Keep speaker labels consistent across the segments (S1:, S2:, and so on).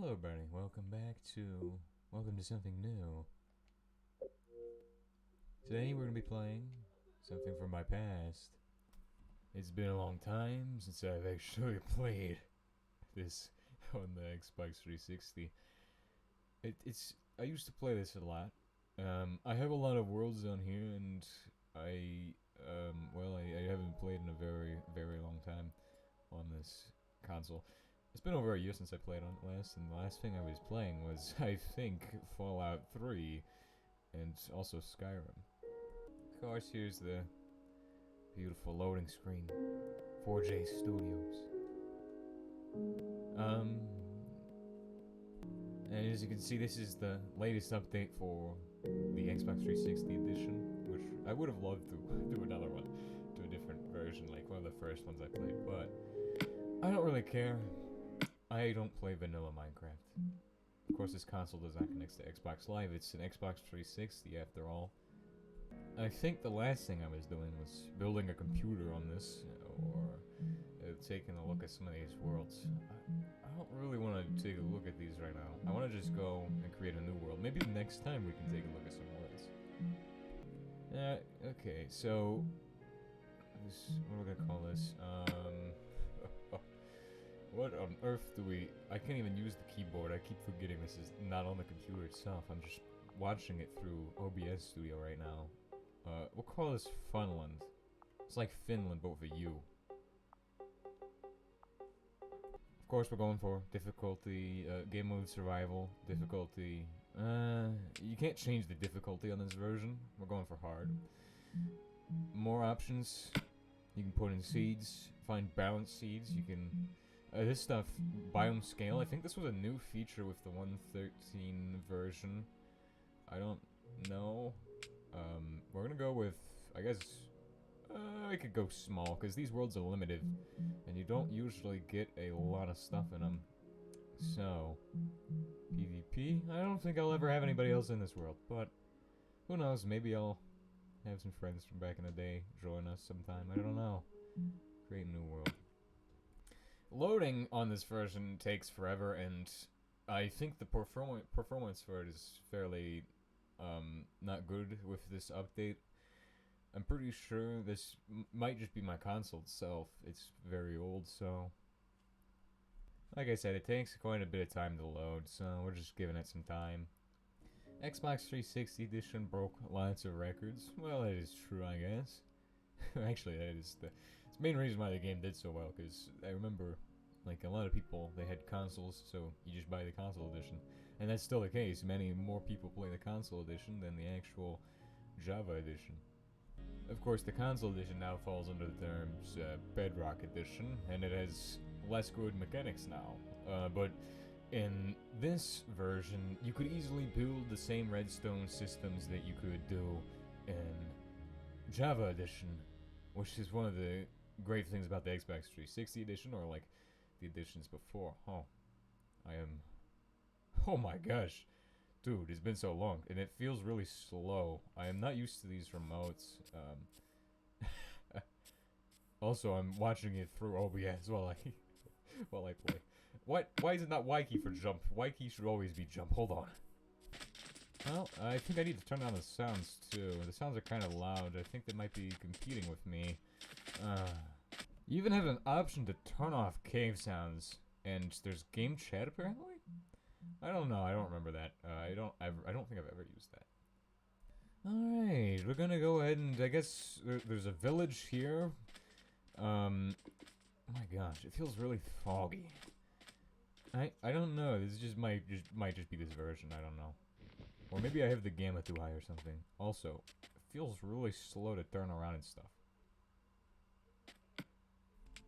S1: Hello, Bernie. Welcome to something new. Today we're gonna be playing something from my past. It's been a long time since I've actually played this on the Xbox 360. I used to play this a lot. I have a lot of worlds on here, and I haven't played in a very, very long time on this console. It's been over a year since I played on it last, and the last thing I was playing was, I think, Fallout 3, and also Skyrim. Of course, here's the beautiful loading screen. 4J Studios. And as you can see, this is the latest update for the Xbox 360 edition, which I would have loved to do another one, to a different version, like one of the first ones I played, but I don't really care. I don't play vanilla Minecraft. Of course, this console does not connect to Xbox Live. It's an Xbox 360 after all. I think the last thing I was doing was building a computer on this, or taking a look at some of these worlds. I don't really want to take a look at these right now. I want to just go and create a new world. Maybe the next time we can take a look at some worlds. Okay, so what are we gonna call this? What on earth do we... I can't even use the keyboard. I keep forgetting this is not on the computer itself. I'm just watching it through OBS Studio right now. We'll call this Funland. It's like Finland, but with a U. Of course, we're going for difficulty, game mode survival, difficulty. You can't change the difficulty on this version. We're going for hard. More options. You can put in seeds, find balanced seeds. You can... this stuff, biome scale, I think this was a new feature with the 1.13 version. I don't know. We're gonna go with, I guess, I could go small, because these worlds are limited, and you don't usually get a lot of stuff in them. So, PvP, I don't think I'll ever have anybody else in this world, but who knows, maybe I'll have some friends from back in the day join us sometime, I don't know. Create a new world. Loading on this version takes forever, and I think the performance for it is fairly not good with this update. I'm pretty sure this might just be my console itself. It's very old, so... Like I said, it takes quite a bit of time to load, so we're just giving it some time. Xbox 360 edition broke lots of records. Well, that is true, I guess. Actually, that is the main reason why the game did so well, because I remember, like, a lot of people, they had consoles, so you just buy the console edition. And that's still the case. Many more people play the console edition than the actual Java edition. Of course, the console edition now falls under the terms Bedrock Edition, and it has less good mechanics now. But in this version, you could easily build the same redstone systems that you could do in Java Edition, which is one of the great things about the Xbox 360 edition, or like the editions before. Oh my gosh. Dude, it's been so long, and it feels really slow. I am not used to these remotes. Also, I'm watching it through OBS while I play. Why is it not Y key for jump? Y key should always be jump. Hold on. Well, I think I need to turn down the sounds too. The sounds are kind of loud. I think they might be competing with me. You even have an option to turn off cave sounds, and there's game chat apparently. I don't know. I don't remember that. I don't think I've ever used that. All right, we're gonna go ahead and I guess there's a village here. Oh my gosh, it feels really foggy. I don't know. This just might just be this version. I don't know. Or maybe I have the gamma too high or something. Also, it feels really slow to turn around and stuff.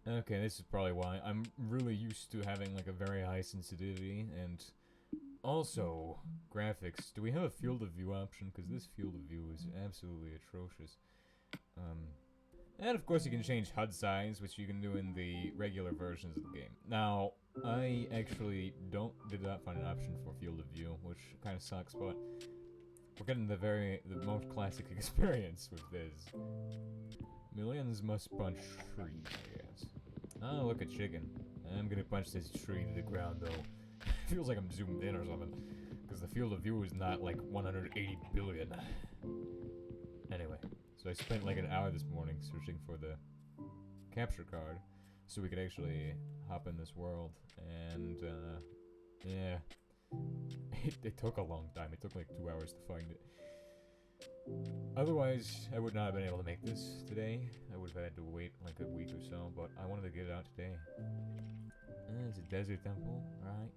S1: Okay, this is probably why. I'm really used to having like a very high sensitivity, and also graphics. Do we have a field of view option? Because this field of view is absolutely atrocious. And of course you can change HUD size, which you can do in the regular versions of the game. Now, I actually did not find an option for field of view, which kind of sucks, but we're getting the most classic experience with this. Millions must punch trees, I guess. Oh, look, a chicken. I'm gonna punch this tree to the ground, though. Feels like I'm zoomed in or something. Because the field of view is not like 180 billion. Anyway, so I spent like an hour this morning searching for the capture card so we could actually hop in this world. And, yeah. It took a long time. It took like 2 hours to find it. Otherwise, I would not have been able to make this today. I would have had to wait like a week or so, but I wanted to get it out today. It's a desert temple, right?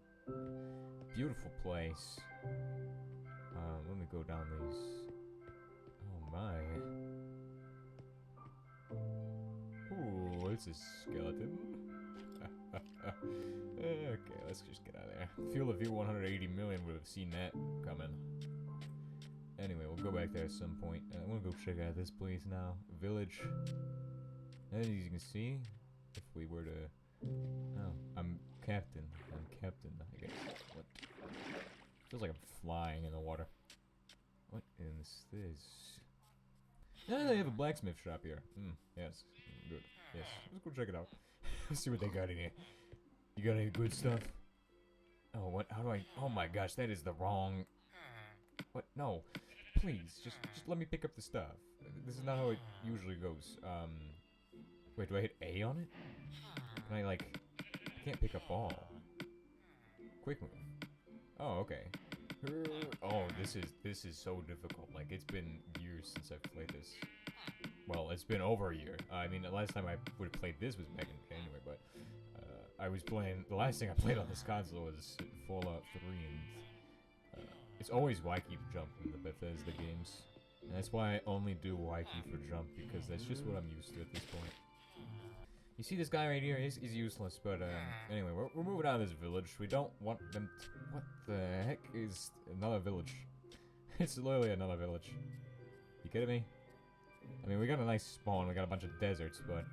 S1: Beautiful place. Let me go down these. Oh my. Ooh, it's a skeleton. Okay, let's just get out of there. Field of view 180 million would have seen that coming. Anyway, we'll go back there at some point. I want to go check out this place now. Village. And as you can see, if we were to... Oh, I'm captain. I'm captain, I guess. What? Feels like I'm flying in the water. What is this? Ah, they have a blacksmith shop here. Yes. Good. Yes. Let's go check it out. Let's see what they got in here. You got any good stuff? Oh, what? How do I... Oh my gosh, that is the wrong... What? No. Please, just let me pick up the stuff. This is not how it usually goes. Wait, do I hit A on it? Can I, like... I can't pick up all. Quick move. Oh, okay. Oh, this is so difficult. Like, it's been years since I've played this. Well, it's been over a year. I mean, the last time I would have played this was back in January, but... I was playing... The last thing I played on this console was Fallout 3, and... it's always Y key for jump in the Bethesda games. And that's why I only do Y key for jump, because that's just what I'm used to at this point. You see this guy right here? He's useless, but anyway, we're moving out of this village. We don't want them to... What the heck is another village? It's literally another village. You kidding me? I mean, we got a nice spawn, we got a bunch of deserts, but...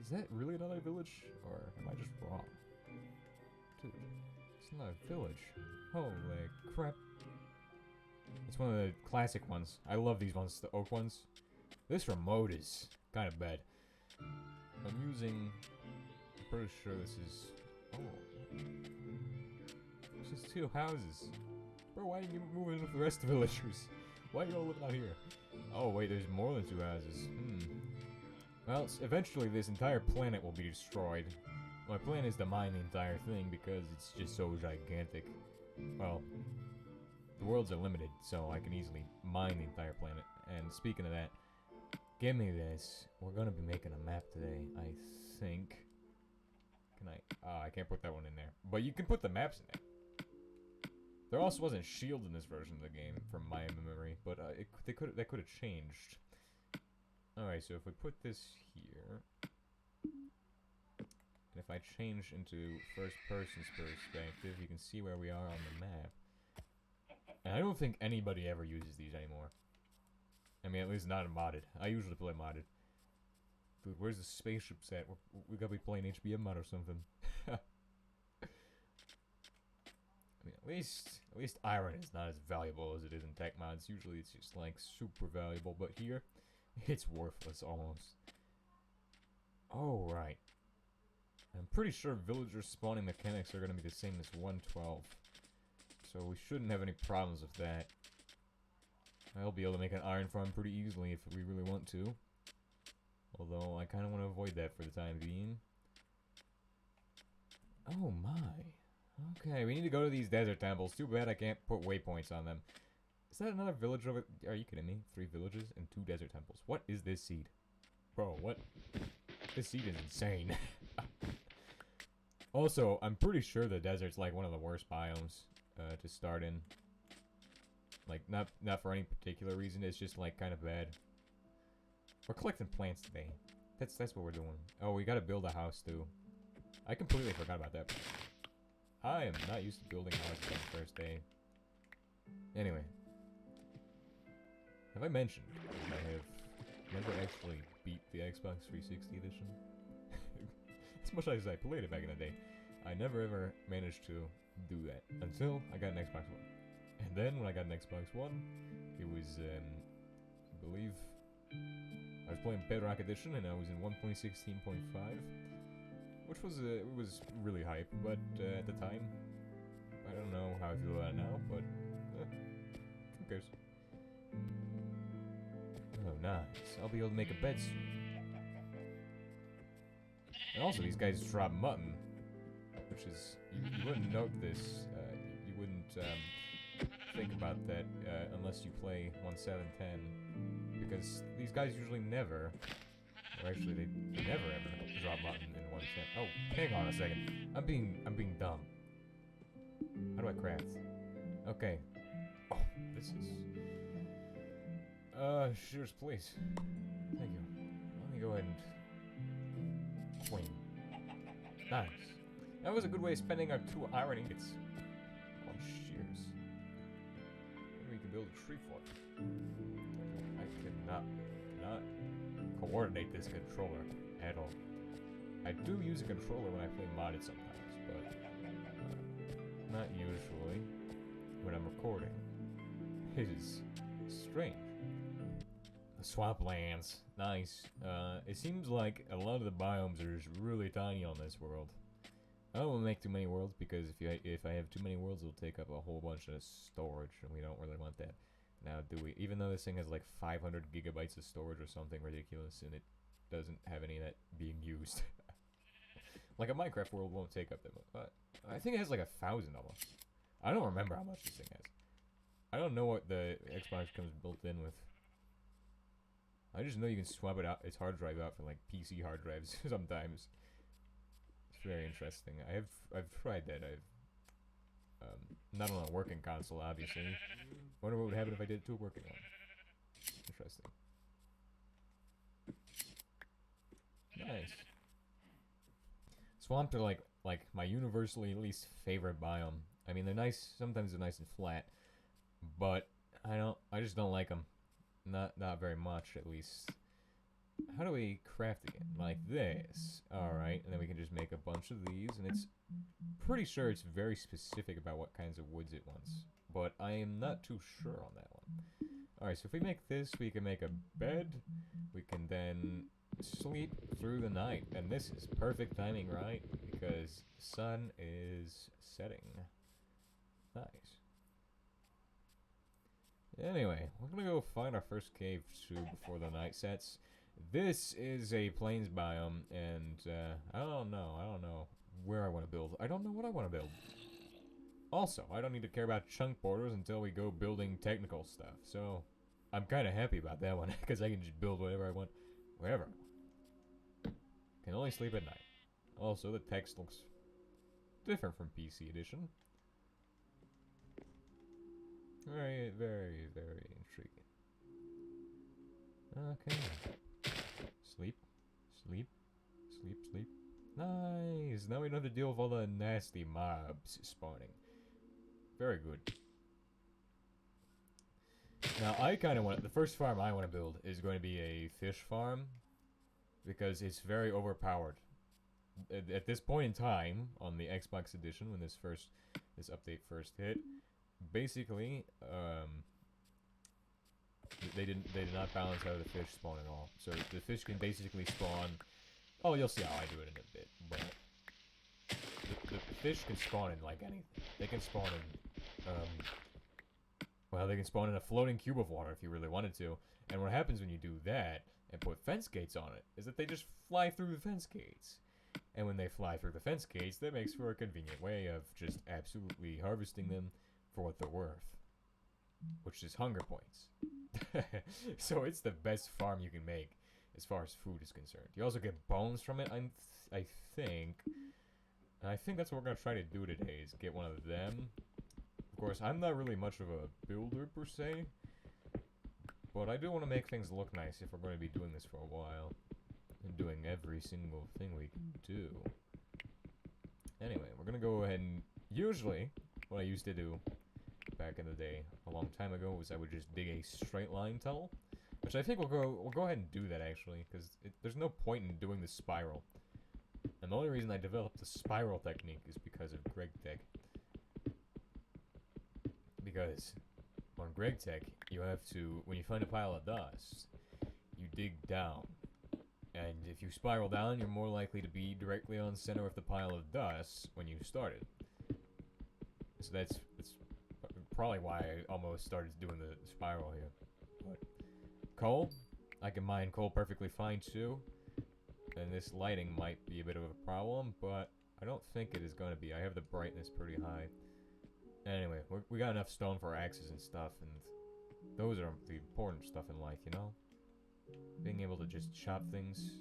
S1: Is that really another village? Or am I just wrong? Dude, it's not a village. Holy crap. It's one of the classic ones. I love these ones, the oak ones. This remote is kind of bad. I'm using... I'm pretty sure this is... Oh. It's just 2 houses. Bro, why didn't you move in with the rest of the villagers? Why are you all living out here? Oh wait, there's more than 2 houses. Well, eventually this entire planet will be destroyed. My plan is to mine the entire thing because it's just so gigantic. Well, the worlds are limited, so I can easily mine the entire planet. And speaking of that, give me this. We're gonna be making a map today, I think. Can I? Oh, I can't put that one in there. But you can put the maps in there. There also wasn't shield in this version of the game, from my memory, but that could have changed. Alright, so if we put this here, and if I change into first person's perspective, you can see where we are on the map. And I don't think anybody ever uses these anymore. I mean, at least not modded. I usually play modded. Dude, where's the spaceships at? We gotta be playing Hbms mod or something. I mean, at least iron is not as valuable as it is in tech mods. Usually it's just like super valuable, but here it's worthless almost. Oh right. I'm pretty sure villager spawning mechanics are gonna be the same as 112. So we shouldn't have any problems with that. I'll be able to make an iron farm pretty easily if we really want to. Although I kind of want to avoid that for the time being. Oh my. Okay, we need to go to these desert temples. Too bad I can't put waypoints on them. Is that another village over... Are you kidding me? 3 villages and 2 desert temples. What is this seed? Bro, what? This seed is insane. Also, I'm pretty sure the desert's like one of the worst biomes to start in. Like, not for any particular reason, it's just like kind of bad. We're collecting plants today. That's what we're doing. Oh, we gotta build a house too. I completely forgot about that. I am not used to building houses on the first day. Anyway. Have I mentioned I have never actually beat the Xbox 360 edition? As much as I played it back in the day, I never ever managed to do that until I got an Xbox One. And then when I got an Xbox One, it was, I believe, I was playing Bedrock Edition and I was in 1.16.5. which was it was really hype, but at the time, I don't know how I feel about it now, but who cares? Oh, nice. I'll be able to make a bed soon. And also, these guys drop mutton, which is you wouldn't note this. You wouldn't think about that unless you play 1.7.10, because these guys usually never. Or actually, they never ever drop mutton in 1.10. Oh, hang on a second. I'm being dumb. How do I craft? Okay. Oh, this is. Shears, please. Thank you. Let me go ahead and clean. Nice. That was a good way of spending our 2 iron ingots on shears. Maybe we can build a tree fort. I cannot coordinate this controller at all. I do use a controller when I play modded sometimes, but not usually when I'm recording. It is strange. The swamplands, nice. It seems like a lot of the biomes are just really tiny on this world. I don't want to make too many worlds because if I have too many worlds, it'll take up a whole bunch of storage, and we don't really want that. Now, do we? Even though this thing has like 500 gigabytes of storage or something ridiculous, and it doesn't have any of that being used. Like a Minecraft world won't take up that much. But I think it has like 1,000 almost. I don't remember how much this thing has. I don't know what the Xbox comes built in with. I just know you can swap it out, its hard drive out for like PC hard drives sometimes. It's very interesting. I've tried that. Not on a working console, obviously. Wonder what would happen if I did it to a working one. Interesting. Nice. Swamps are like my universally least favorite biome. I mean, they're nice. Sometimes they're nice and flat, but I just don't like them. Not very much, at least. How do we craft again? Like this. Alright, and then we can just make a bunch of these, and it's pretty sure it's very specific about what kinds of woods it wants. But I am not too sure on that one. Alright, so if we make this, we can make a bed. We can then sleep through the night. And this is perfect timing, right? Because the sun is setting. Nice. Anyway, we're gonna go find our first cave too before the night sets. This is a plains biome, and I don't know where I want to build. I don't know what I want to build. Also, I don't need to care about chunk borders until we go building technical stuff, so I'm kind of happy about that one, because I can just build whatever I want, wherever. Can only sleep at night. Also, the text looks different from PC edition. Very, very, very intriguing. Okay. Sleep. Sleep. Sleep, sleep. Nice! Now we don't have to deal with all the nasty mobs spawning. Very good. Now, I kind of want... The first farm I want to build is going to be a fish farm, because it's very overpowered. At this point in time, on the Xbox edition, when this update first hit, basically, they did not balance out the fish spawn at all. So the fish can basically spawn... Oh, you'll see how I do it in a bit, but the fish can spawn in like anything. They can spawn in, well, they can spawn in a floating cube of water if you really wanted to. And what happens when you do that and put fence gates on it is that they just fly through the fence gates. And when they fly through the fence gates, that makes for a convenient way of just absolutely harvesting them for what they're worth, which is hunger points. So it's the best farm you can make as far as food is concerned. You also get bones from it, I think. And I think that's what we're going to try to do today, is get one of them. Of course, I'm not really much of a builder, per se. But I do want to make things look nice if we're going to be doing this for a while. And doing every single thing we can do. Anyway, we're going to go ahead and... Usually, what I used to do back in the day, a long time ago, was I would just dig a straight line tunnel. Which I think we'll go ahead and do that, actually, because there's no point in doing the spiral. And the only reason I developed the spiral technique is because of GregTech. Because on GregTech, you have to, when you find a pile of dust, you dig down. And if you spiral down, you're more likely to be directly on center of the pile of dust when you started. So that's probably why I almost started doing the spiral here. But coal, I can mine coal perfectly fine too. And this lighting might be a bit of a problem, but I don't think it is going to be. I have the brightness pretty high. Anyway, we got enough stone for axes and stuff, and those are the important stuff in life, you know? Being able to just chop things.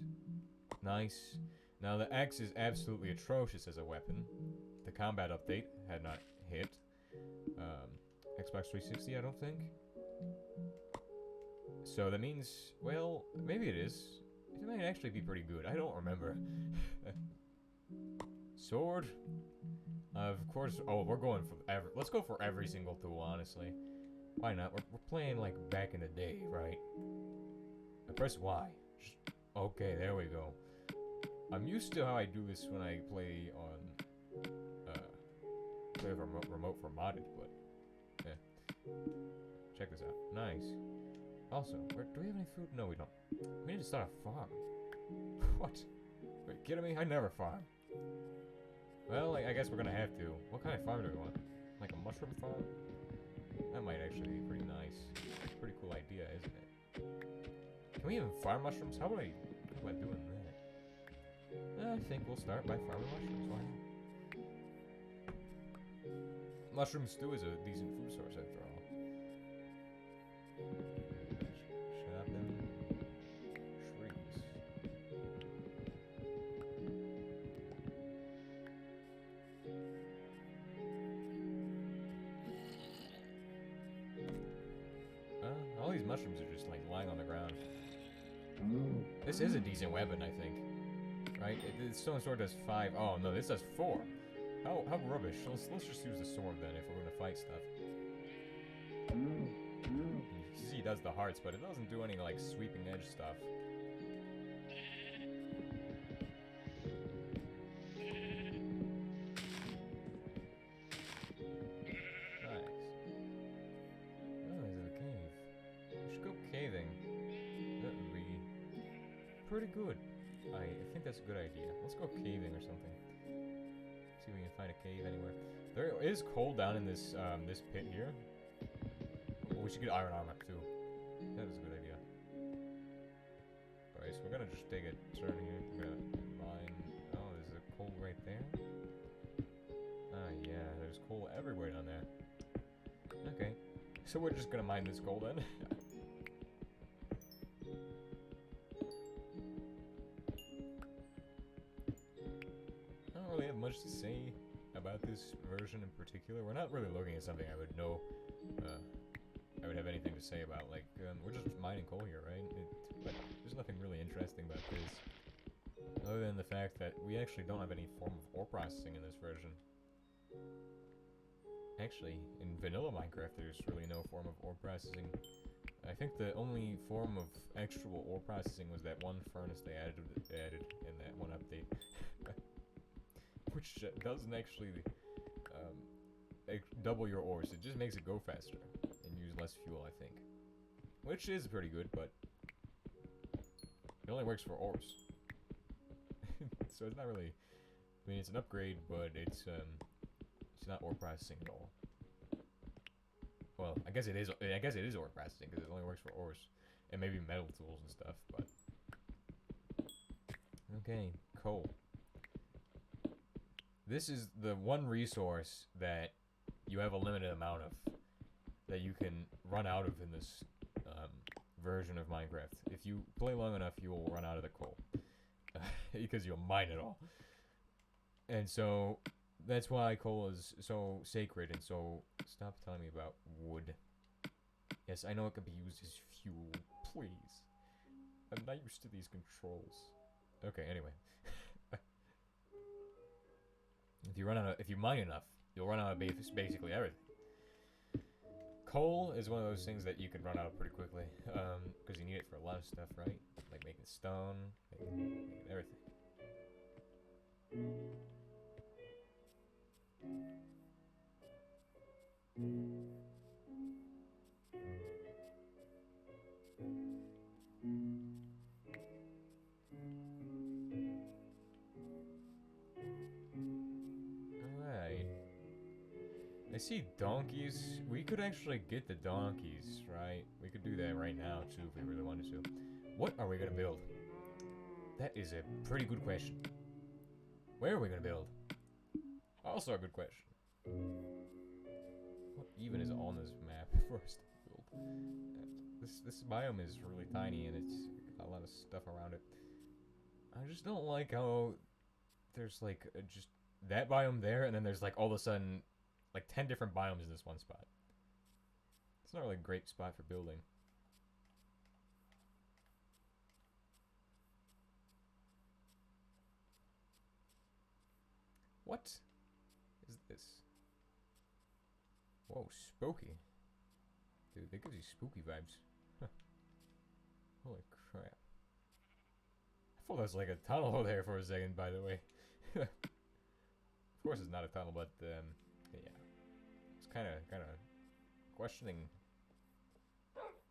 S1: Nice. Now, the axe is absolutely atrocious as a weapon. The combat update had not hit. Xbox 360, I don't think. So that means, well, maybe it is. It might actually be pretty good. I don't remember. Sword. Of course. Oh, we're going for let's go for every single tool, honestly. Why not? We're playing like back in the day, right? I press Y. Okay, there we go. I'm used to how I do this when I play on play with remote for modded, but yeah. Check this out. Nice. Also, do we have any food? No, we don't. We need to start a farm. What? Are you kidding me? I never farm. Well, I guess we're gonna have to. What kind of farm do we want? Like a mushroom farm? That might actually be pretty nice. Pretty cool idea, isn't it? Can we even farm mushrooms? How about doing that? I think we'll start by farming mushrooms. Why not? Mushroom stew is a decent food source after all. Chop them trees. All these mushrooms are just like lying on the ground. This is a decent weapon, I think. Right? Stone sword does 5. Oh no, this does 4. How rubbish. Let's just use the sword then if we're gonna fight stuff. You see, it does the hearts, but it doesn't do any like sweeping edge stuff. Nice. Oh, is it a cave? We should go caving. That would be pretty good. I think that's a good idea. Let's go caving or something. See if we can find a cave anywhere. There is coal down in this this pit here. Well, we should get iron armor too. That is a good idea. Alright, so we're gonna just take a turn here. We're gonna mine. Oh, there's a coal right there. Ah, yeah, there's coal everywhere down there. Okay, so we're just gonna mine this coal then. I don't really have much to say about this version in particular. We're not really looking at something I would know. I would have anything to say about. Like, we're just mining coal here, right? But there's nothing really interesting about this, other than the fact that we actually don't have any form of ore processing in this version. Actually, in vanilla Minecraft, there's really no form of ore processing. I think the only form of actual ore processing was that one furnace they added in that one update, which doesn't actually double your ores. It just makes it go faster and use less fuel, I think, which is pretty good, but it only works for ores. So it's not really. I mean, it's an upgrade, but it's not ore processing at all. Well, I guess it is. I guess it is ore processing because it only works for ores and maybe metal tools and stuff. But okay, coal. This is the one resource that you have a limited amount of, that you can run out of in this version of Minecraft. If you play long enough, you will run out of the coal because you'll mine it all. And so that's why coal is so sacred. And so stop telling me about wood. Yes, I know it can be used as fuel. Please. I'm not used to these controls. Okay, anyway. If you mine enough, you'll run out of basically everything. Coal is one of those things that you can run out of pretty quickly, because you need it for a lot of stuff, right? Like making stone, making everything. I see donkeys. We could actually get the donkeys, right? We could do that right now, too, if we really wanted to. What are we gonna build? That is a pretty good question. Where are we gonna build? Also a good question. What even is on this map for us to build? This biome is really tiny and it's got a lot of stuff around it. I just don't like how there's like just that biome there, and then there's like all of a sudden like 10 different biomes in this one spot. It's not really a great spot for building. What is this? Whoa, spooky. Dude, that gives you spooky vibes. Huh. Holy crap. I thought there was like a tunnel there for a second, by the way. Of course it's not a tunnel, but yeah. It's kind of questioning.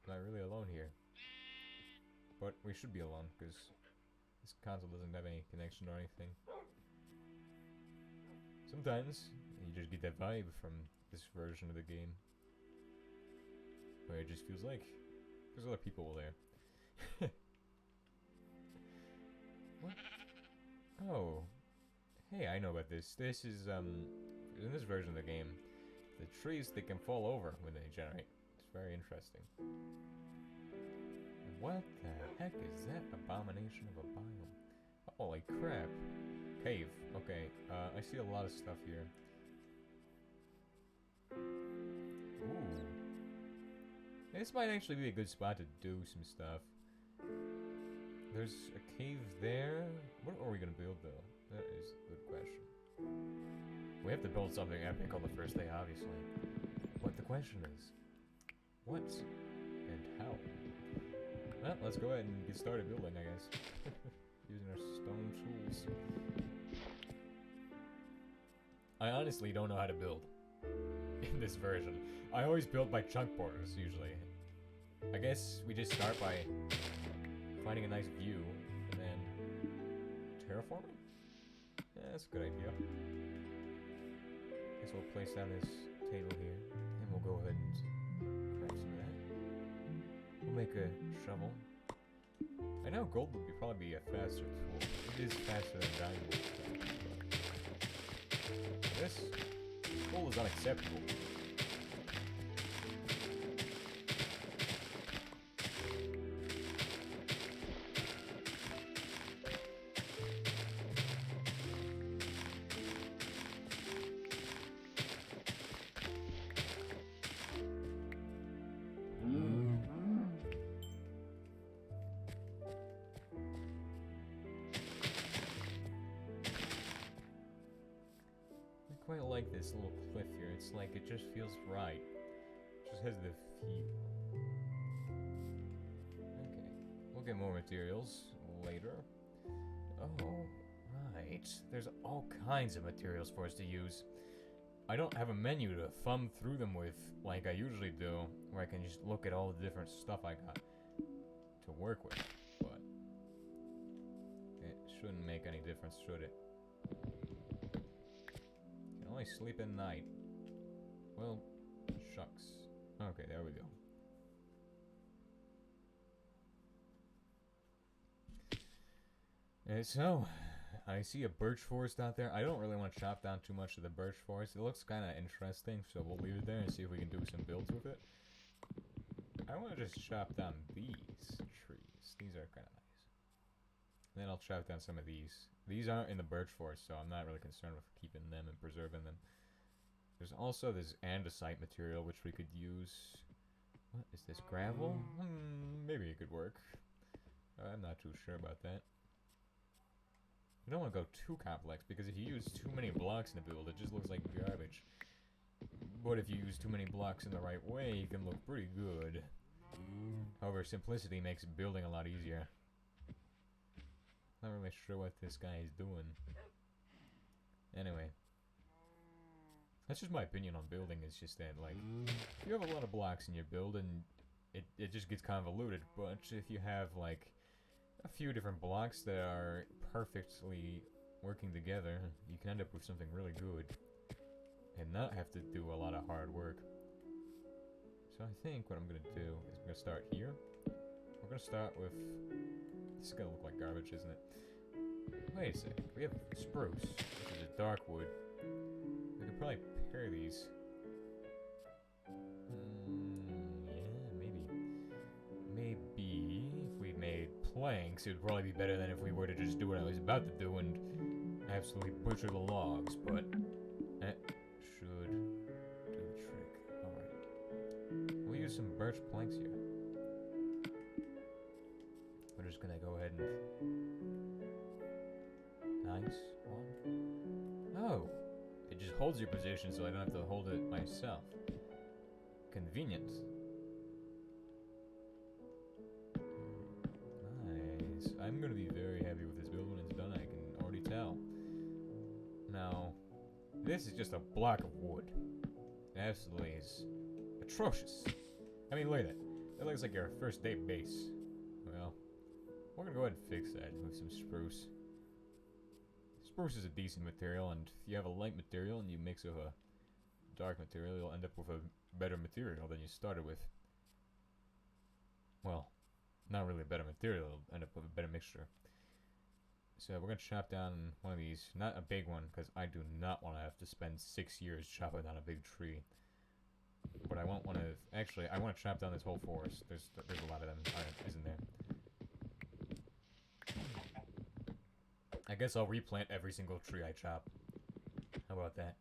S1: Am I really alone here? But we should be alone, because this console doesn't have any connection or anything. Sometimes you just get that vibe from this version of the game, where it just feels like there's other people there. What? Oh, hey, I know about this. This is in this version of the game, the trees, they can fall over when they generate. It's very interesting. What the heck is that abomination of a biome? Holy crap. Cave. Okay, I see a lot of stuff here. Ooh. This might actually be a good spot to do some stuff. There's a cave there. What are we gonna build, though? That is a good question. We have to build something epic on the first day, obviously. But the question is, what and how? Well, let's go ahead and get started building, I guess. Using our stone tools. I honestly don't know how to build in this version. I always build by chunk borders, usually. I guess we just start by finding a nice view, and then terraforming? Yeah, that's a good idea. Guess we'll place down this table here, and we'll go ahead and craft some of that. We'll make a shovel. I know gold would probably be a faster tool. It is faster than diamond. This gold is unacceptable. I quite like this little cliff here. It's like it just feels right. It just has the feel. Okay, we'll get more materials later. Oh, right. There's all kinds of materials for us to use. I don't have a menu to thumb through them with like I usually do, where I can just look at all the different stuff I got to work with, but it shouldn't make any difference, should it? Can only sleep at night. Well, shucks. Okay, there we go. And so, I see a birch forest out there. I don't really want to chop down too much of the birch forest. It looks kind of interesting, so we'll leave it there and see if we can do some builds with it. I want to just chop down these trees. These are kind of nice. And then I'll chop down some of these. These aren't in the birch forest, so I'm not really concerned with keeping them and preserving them. There's also this andesite material, which we could use. What is this, gravel? Maybe it could work. I'm not too sure about that. You don't want to go too complex, because if you use too many blocks in a build, it just looks like garbage. But if you use too many blocks in the right way, you can look pretty good. However, simplicity makes building a lot easier. Not really sure what this guy is doing. Anyway. That's just my opinion on building, it's just that, like, you have a lot of blocks in your build, and it just gets convoluted, but if you have, like, a few different blocks that are perfectly working together, you can end up with something really good. And not have to do a lot of hard work. So I think what I'm gonna do is I'm gonna start here. We're gonna start with... This is gonna look like garbage, isn't it? Wait a sec. We have spruce, which is a dark wood. We could probably pair these. Yeah, maybe. Maybe if we made planks, it would probably be better than if we were to just do what I was about to do and absolutely butcher the logs, but that should do the trick. Alright. We'll use some birch planks here. We're just gonna go ahead and... Nice one. Oh! It just holds your position so I don't have to hold it myself. Convenient. Nice. I'm gonna be very happy with this build when it's done, I can already tell. Now, this is just a block of wood. It absolutely is atrocious. I mean, look at that. That looks like your first day base. Well, we're gonna go ahead and fix that with some spruce. Spruce is a decent material, and if you have a light material and you mix with a dark material, you'll end up with a better material than you started with. Well, not really a better material, you'll end up with a better mixture. So we're gonna chop down one of these, not a big one, because I do not want to have to spend 6 years chopping down a big tree. But I won't want to, actually, I want to chop down this whole forest. There's a lot of them, isn't there? I guess I'll replant every single tree I chop. How about that?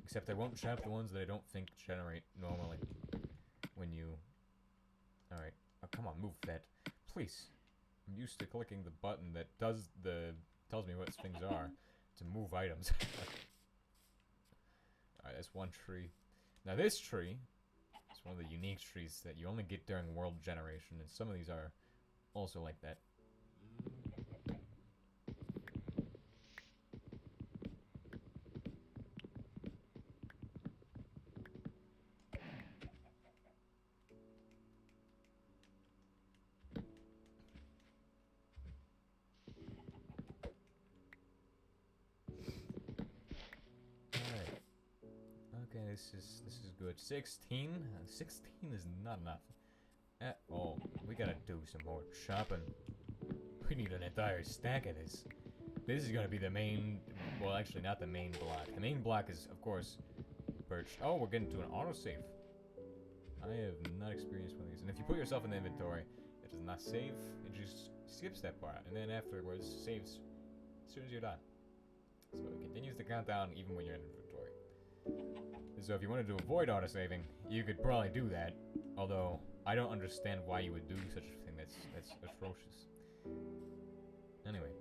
S1: Except I won't chop the ones that I don't think generate normally. When you... Alright. Oh, come on, move that. Please. I'm used to clicking the button that tells me what things are to move items. Alright, that's one tree. Now this tree is one of the unique trees that you only get during world generation, and some of these are also like that. Okay, this is good. 16? 16 is not enough at all. We gotta do some more chopping. We need an entire stack of this. This is gonna be the main... Well, actually, not the main block. The main block is, of course, birch. Oh, we're getting to an autosave. I have not experienced one of these. And if you put yourself in the inventory, it does not save. It just skips that part. And then afterwards, saves as soon as you're done. So it continues to count down even when you're in inventory. So if you wanted to avoid autosaving, you could probably do that. Although, I don't understand why you would do such a thing. That's atrocious. Anyway.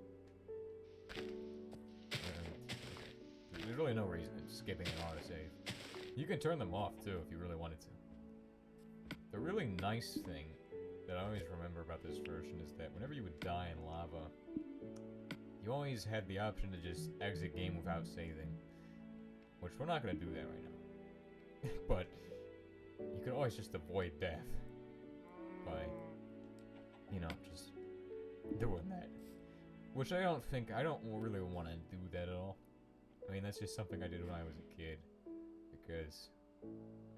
S1: There's really no reason in skipping an autosave. You can turn them off, too, if you really wanted to. The really nice thing that I always remember about this version is that whenever you would die in lava, you always had the option to just exit game without saving. Which we're not going to do that right now. But you can always just avoid death by, you know, just doing that. Which I don't really want to do that at all. I mean, that's just something I did when I was a kid. Because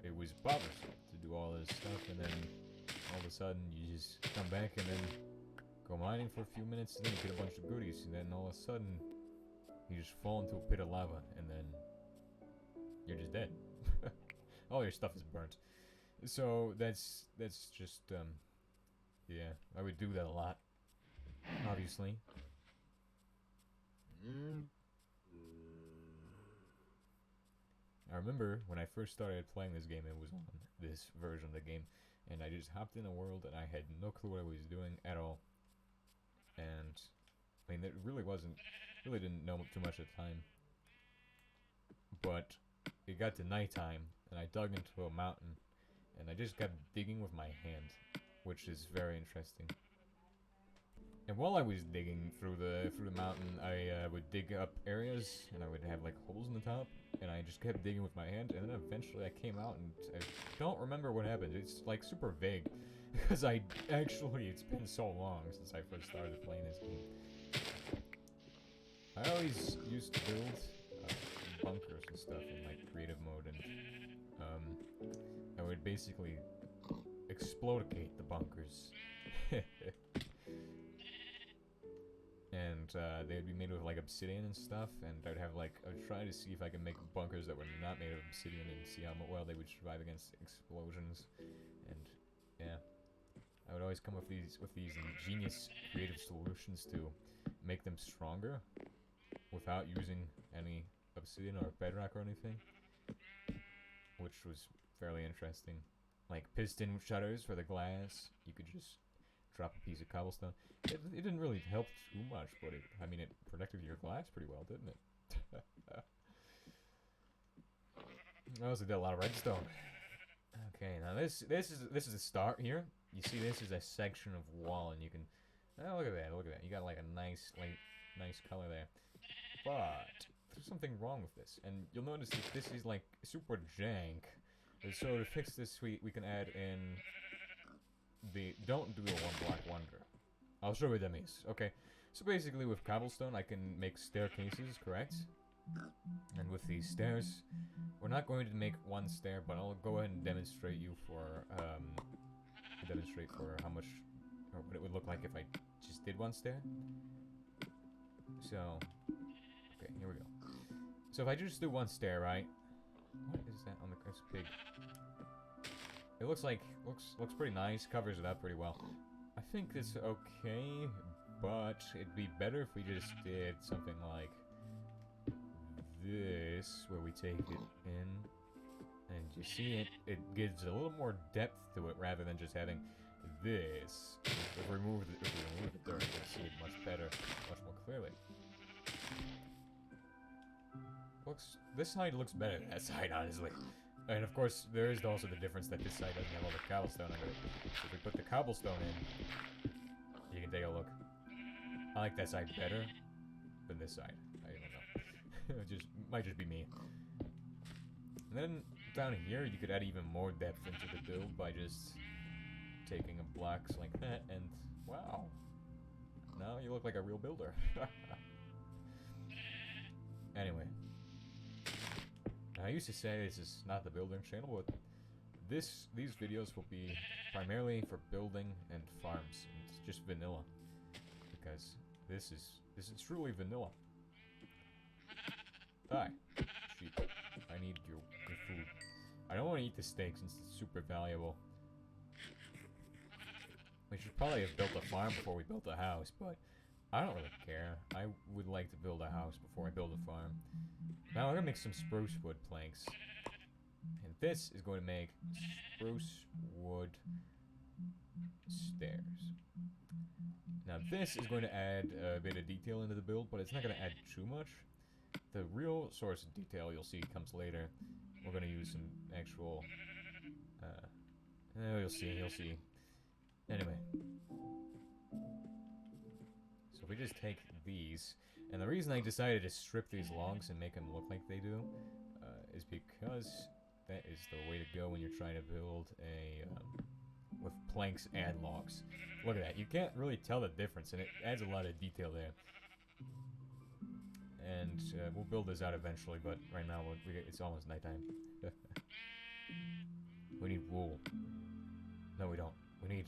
S1: it was bothersome to do all this stuff, and then all of a sudden you just come back and then go mining for a few minutes, and then you get a bunch of goodies, and then all of a sudden you just fall into a pit of lava, and then you're just dead. All your stuff is burnt. So that's just yeah, I would do that a lot, obviously. I remember when I first started playing this game, it was on this version of the game, and I just hopped in a world and I had no clue what I was doing at all. And I mean, it really didn't know too much at the time. But it got to nighttime, and I dug into a mountain, and I just kept digging with my hand, which is very interesting. And while I was digging through the mountain, I would dig up areas, and I would have like holes in the top, and I just kept digging with my hand, and then eventually I came out, and I don't remember what happened. It's like super vague, because it's been so long since I first started playing this game. I always used to build a bunker basically explodicate the bunkers. And they would be made with like obsidian and stuff, and I'd have like, I would try to see if I can make bunkers that were not made of obsidian and see how well they would survive against explosions. And yeah, I would always come up with these ingenious creative solutions to make them stronger without using any obsidian or bedrock or anything, which was fairly interesting. Like piston shutters for the glass, you could just drop a piece of cobblestone. It didn't really help too much, but I mean, it protected your glass pretty well, didn't it? I also did a lot of redstone. Okay, now this is a start here. You see, this is a section of wall, and you can. Oh, look at that! Look at that! You got like a nice color there. But there's something wrong with this, and you'll notice that this is like super jank. And so to fix this, we can add in the don't do a one block wonder. I'll show you them is. Okay, so basically with cobblestone I can make staircases, correct? And with these stairs, we're not going to make one stair, but I'll go ahead and demonstrate for how much, or what it would look like if I just did one stair. So, okay, here we go. So if I just do one stair, right? What is that on the pig? It looks pretty nice, covers it up pretty well. I think it's okay, but it'd be better if we just did something like this, where we take it in, and you see it gives a little more depth to it rather than just having this. If we remove it there, you can see it much better, much more clearly. This side looks better than that side, honestly. And of course, there is also the difference that this side doesn't have all the cobblestone under it. So if we put the cobblestone in, you can take a look. I like that side better than this side. I don't know. It might just be me. And then down here, you could add even more depth into the build by just taking a blocks like that, and wow, now you look like a real builder. Anyway. I used to say this is not the building channel, but these videos will be primarily for building and farms. And it's just vanilla, because this is truly vanilla. Die, sheep. I need your food. I don't want to eat the steak since it's super valuable. We should probably have built a farm before we built a house, but I don't really care. I would like to build a house before I build a farm. Now I'm gonna make some spruce wood planks. And this is going to make spruce wood stairs. Now this is going to add a bit of detail into the build, but it's not going to add too much. The real source of detail you'll see comes later. We're going to use some actual... you'll see. Anyway. So if we just take these, and the reason I decided to strip these logs and make them look like they do, is because that is the way to go when you're trying to build a, with planks and logs. Look at that, you can't really tell the difference, and it adds a lot of detail there. And we'll build this out eventually, but right now it's almost nighttime. We need wool. No, we don't. We need...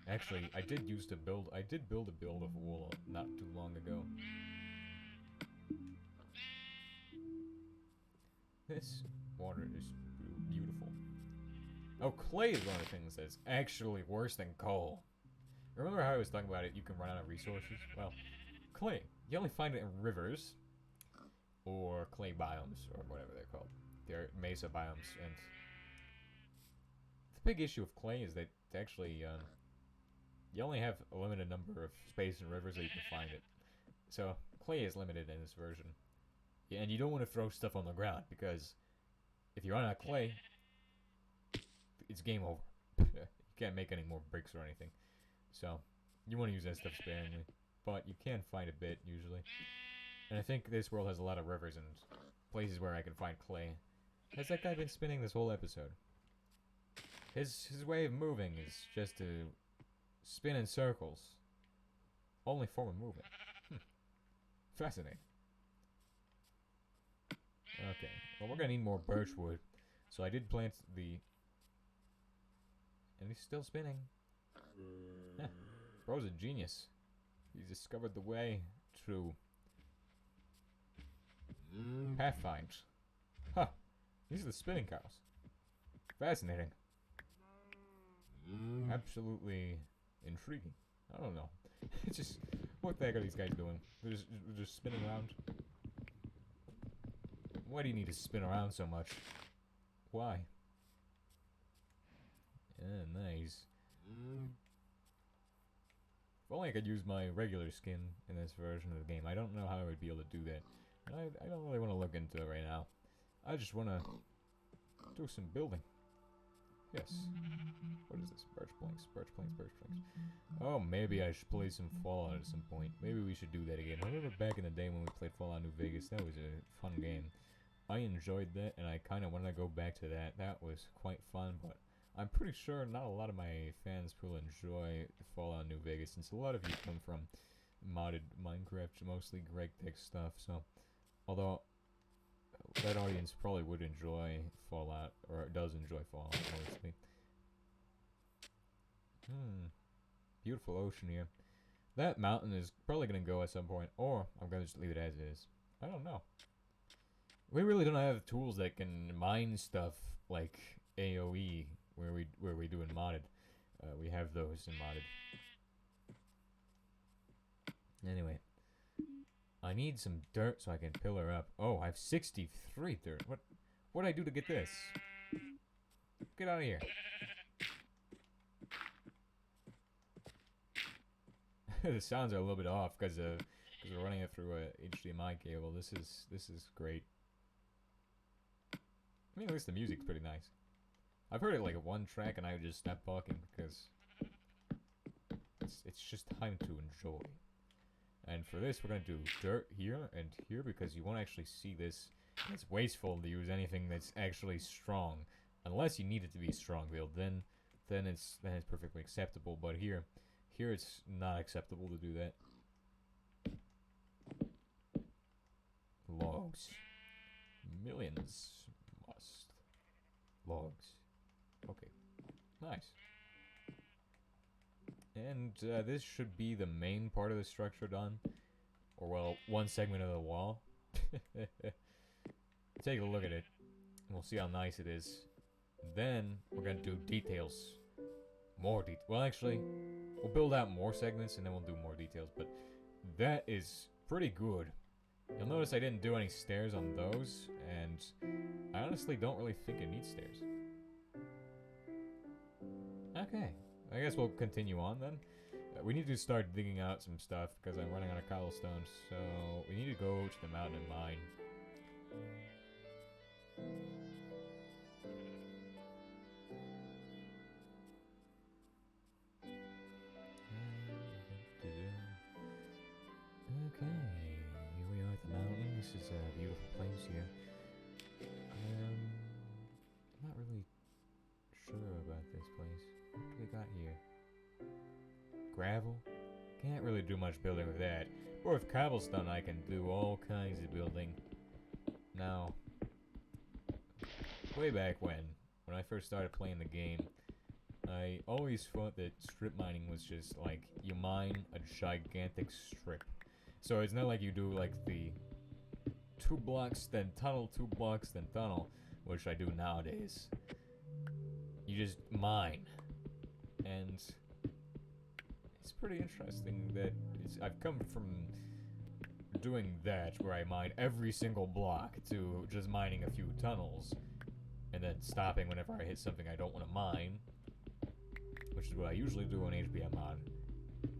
S1: Actually, I did build a build of wool not too long ago. This water is beautiful. Oh, clay is one of the things that's actually worse than coal. Remember how I was talking about it, you can run out of resources? Well, clay. You only find it in rivers, or clay biomes, or whatever they're called. They're mesa biomes, and the big issue with clay is that actually, you only have a limited number of space in rivers that you can find it. So, clay is limited in this version. Yeah, and you don't want to throw stuff on the ground, because if you run out of clay, it's game over. You can't make any more bricks or anything. So, you want to use that stuff sparingly. But you can find a bit, usually. And I think this world has a lot of rivers and places where I can find clay. Has that guy been spinning this whole episode? His way of moving is just to spin in circles. Only form of movement. Fascinating. Okay, well we're gonna need more birch wood. So I did plant the And he's still spinning. Huh. Bro's a genius. He's discovered the way to Pathfind. Huh. These are the spinning cows. Fascinating. Absolutely intriguing. I don't know. It's just, what the heck are these guys doing? They're just spinning around. Why do you need to spin around so much? Why? Yeah, nice. If only I could use my regular skin in this version of the game. I don't know how I would be able to do that. I don't really want to look into it right now. I just want to do some building. Yes. What is this? Birch planks, birch planks, birch planks. Oh, maybe I should play some Fallout at some point. Maybe we should do that again. I remember back in the day when we played Fallout New Vegas. That was a fun game. I enjoyed that, and I kind of want to go back to that. That was quite fun, but I'm pretty sure not a lot of my fans will enjoy Fallout New Vegas, since a lot of you come from modded Minecraft, mostly Greg Tech stuff, so although that audience probably would enjoy Fallout, or does enjoy Fallout, mostly. Beautiful ocean here. That mountain is probably going to go at some point, or I'm going to just leave it as is. I don't know. We really don't have tools that can mine stuff like AoE, where we do in modded. We have those in modded. Anyway, I need some dirt so I can pillar up. Oh, I have 63 dirt. What'd I do to get this? Get out of here. The sounds are a little bit off because we're running it through a HDMI cable. This is great. I mean, at least the music's pretty nice. I've heard it like at one track and I would just stop talking because it's just time to enjoy. And for this, we're going to do dirt here and here because you won't actually see this. It's wasteful to use anything that's actually strong. Unless you need it to be strong build, then it's perfectly acceptable. But here it's not acceptable to do that. Logs. Millions must. Logs. Okay. Nice. And this should be the main part of the structure done. Or, well, one segment of the wall. Take a look at it. And we'll see how nice it is. Then, we're going to do details. More details. Well, actually, we'll build out more segments and then we'll do more details. But that is pretty good. You'll notice I didn't do any stairs on those. And I honestly don't really think it needs stairs. Okay. I guess we'll continue on then. We need to start digging out some stuff because I'm running out of cobblestone. So we need to go to the mountain and mine. Okay, here we are at the mountain. This is a beautiful place here. I'm not really sure about this place. What do we got here? Gravel? Can't really do much building with that. Or with cobblestone I can do all kinds of building. Now, way back when I first started playing the game, I always thought that strip mining was just like, you mine a gigantic strip. So it's not like you do like the 2 blocks, then tunnel, 2 blocks, then tunnel, which I do nowadays. You just mine. And it's pretty interesting that I've come from doing that, where I mine every single block, to just mining a few tunnels, and then stopping whenever I hit something I don't want to mine, which is what I usually do on HBM mod.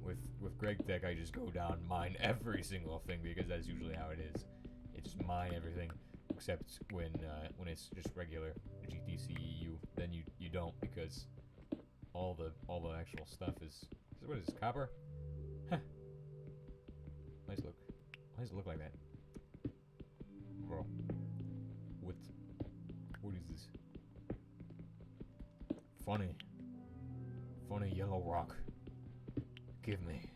S1: With Greg Tech, I just go down and mine every single thing, because that's usually how it is. It's just mine everything, except when it's just regular GTCEU, then you don't, because all the actual stuff is what is this, copper? Huh. Nice look. Why does it look like that? Bro. What is this? Funny yellow rock. Give me.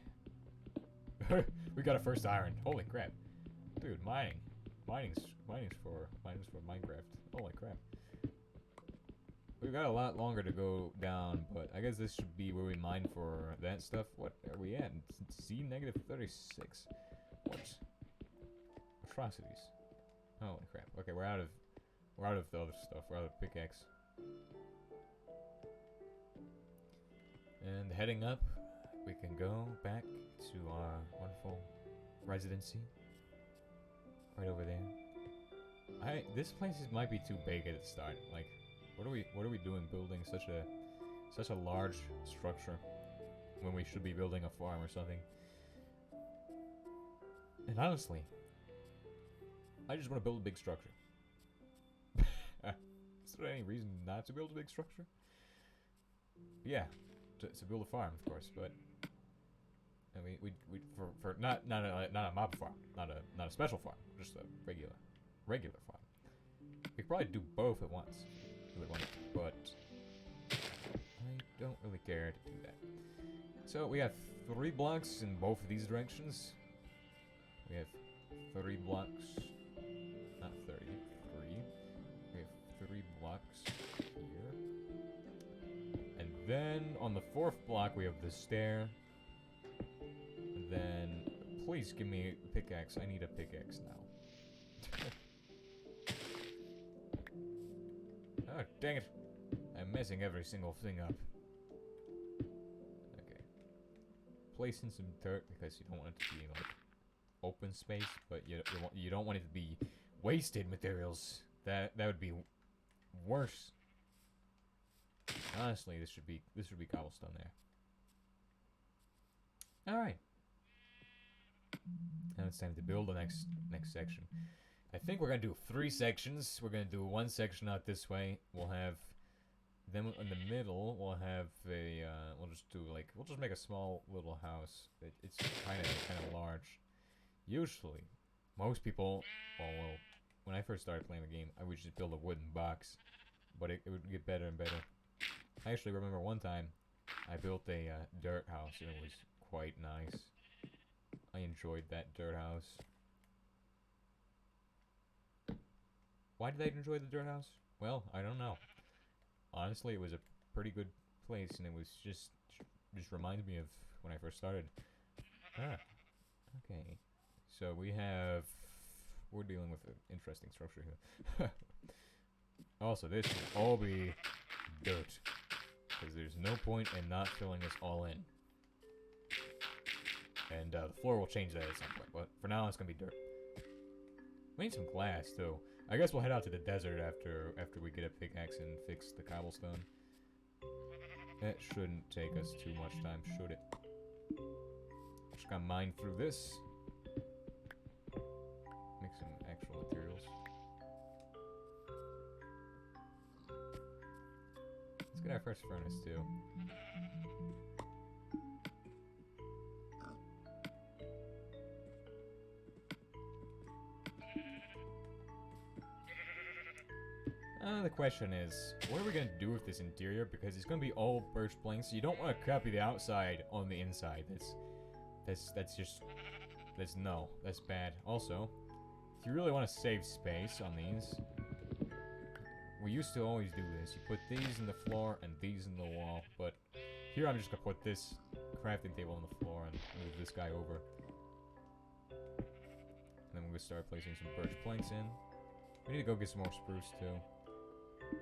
S1: We got a first iron. Holy crap. Dude, mining's for Minecraft. Holy crap. we've got a lot longer to go down, but I guess this should be where we mine for that stuff. What are we at? Z negative 36. What? Atrocities. Holy crap. Okay, we're out of the other stuff. We're out of pickaxe. And heading up, we can go back to our wonderful residency. Right over there. This place might be too big at the start. Like, what are we doing building such a large structure when we should be building a farm or something? And honestly, I just want to build a big structure. Is there any reason not to build a big structure? Yeah, to build a farm, of course, but I mean, we for not a mob farm, not a special farm, just a regular farm. We could probably do both at once, if we wanted, but I don't really care to do that. So we have 3 blocks in both of these directions. We have 3 blocks, not 30, 3. We have 3 blocks here. And then on the 4th block we have the stair. And then, please give me a pickaxe. I need a pickaxe now. Oh, dang it. I'm messing every single thing up. Okay. Placing some dirt because you don't want it to be like open space, but you don't want it to be wasted materials. That would be worse. Honestly, this should be cobblestone there. All right. Now it's time to build the next section. I think we're gonna do 3 sections. We're gonna do 1 section out this way. We'll have, then in the middle we'll have a we'll just make a small little house. It's kind of large. Usually, most people, well, when I first started playing the game, I would just build a wooden box, but it would get better and better. I actually remember one time I built a dirt house and it was quite nice. I enjoyed that dirt house. Why did I enjoy the dirt house? Well, I don't know. Honestly, it was a pretty good place, and it was just reminded me of when I first started. Ah, okay. So we're dealing with an interesting structure here. Also, this should all be dirt, because there's no point in not filling this all in. And the floor will change that at some point, but for now it's gonna be dirt. We need some glass too. I guess we'll head out to the desert after we get a pickaxe and fix the cobblestone. That shouldn't take us too much time, should it? Just gotta mine through this. Make some actual materials. Let's get our first furnace too. The question is, what are we gonna do with this interior? Because it's gonna be all birch planks. You don't want to copy the outside on the inside. That's bad. Also, if you really want to save space on these, we used to always do this. You put these in the floor and these in the wall, but here I'm just gonna put this crafting table on the floor and move this guy over. And then we're gonna start placing some birch planks in. We need to go get some more spruce too.